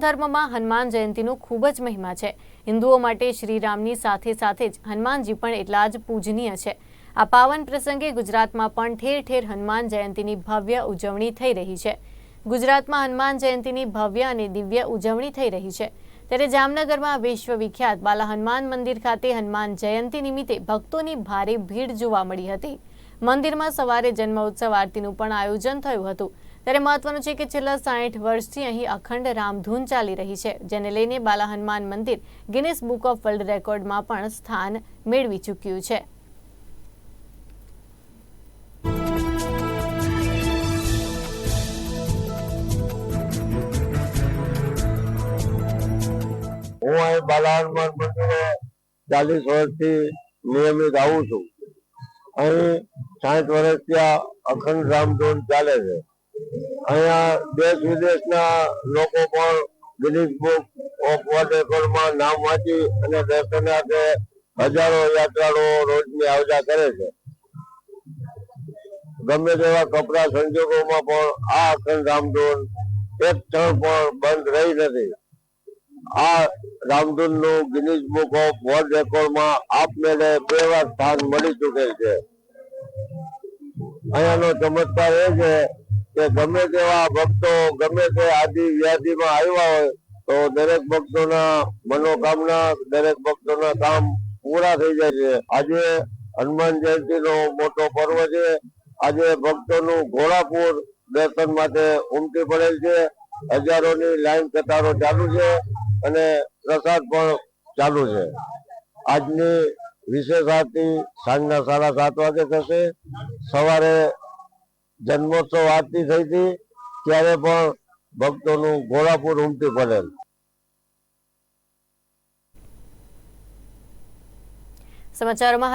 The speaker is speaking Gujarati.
ધર્મમાં હનુમાન જયંતીનો ખૂબ જ મહિમા છે। હિન્દુઓ માટે શ્રીરામની સાથે સાથે જ હનુમાનજી પણ એટલા જ પૂજનીય છે। આ પાવન પ્રસંગે ગુજરાતમાં પણ ઠેર ઠેર હનુમાન જયંતીની ભવ્ય ઉજવણી થઈ રહી છે। ગુજરાતમાં હનુમાન જયંતીની ભવ્ય અને દિવ્ય ઉજવણી થઈ રહી છે, ત્યારે જામનગરમાં વિશ્વવિખ્યાત બાલા હનુમાન મંદિર ખાતે હનુમાન જયંતી નિમિત્તે ભક્તોની ભારે ભીડ જોવા મળી હતી। મંદિરમાં સવારે જન્મોત્સવ આરતીનું પણ આયોજન થયું હતું। ત્યારે મહત્વનું છે કે છેલ્લા 60 વર્ષથી અહીં અખંડ રામધૂન ચાલી રહી છે, જેને લઈને બાલા હનુમાન મંદિર ગિનિસ બુક ઓફ વર્લ્ડ રેકોર્ડમાં પણ સ્થાન મેળવી ચૂક્યું છે। હું અહીં બાલા હનુમાન મંદિરે 40 વર્ષથી નિયમિત આવું છું। અહીં 60 વર્ષથી અખંડ રામધૂન ચાલે છે। અહીંયા દેશ વિદેશના લોકો પણ ગિનિસ બુક ઓફ વર્લ્ડ રેકોર્ડમાં નામ વાંચી અને દર્શનાર્થે હજારો યાત્રાળુઓ રોજની આવજા કરે છે। ગમે તેવા કપરા સંજોગોમાં પણ આ અખંડ રામધૂન એક ક્ષણ પણ બંધ રહી નથી। આ રામધૂનનું ગિનિસ બુક ઓફ વર્લ્ડ રેકોર્ડમાં આપમેળે 2 વાર સ્થાન મળી ચૂકેલ છે। અહીંયાનો ચમત્કાર એ છે કે ગમે તેવા ભક્તો ગમે તે આદિ વ્યાધિમાં આવ્યા હોય તો દરેક ભક્તોના મનોકામના, દરેક ભક્તોના કામ પૂરા થઈ જાય છે। આજે હનુમાન જયંતીનો મોટો પર્વ છે। આજે ભક્તોનું ઘોડાપુર દર્શન માટે ઉમટી પડેલ છે। હજારોની લાઈન કતારો ચાલુ છે અને પ્રસાદ પણ ચાલુ છે। આજની વિશેષ આરતી સાંજના 7:30 વાગે થશે। સવારે જન્મોત્સવ આરતી થઈ હતી, ત્યારે પણ ભક્તોનું ઘોડાપુર ઉમટી પડેલ। સમાચારોમાં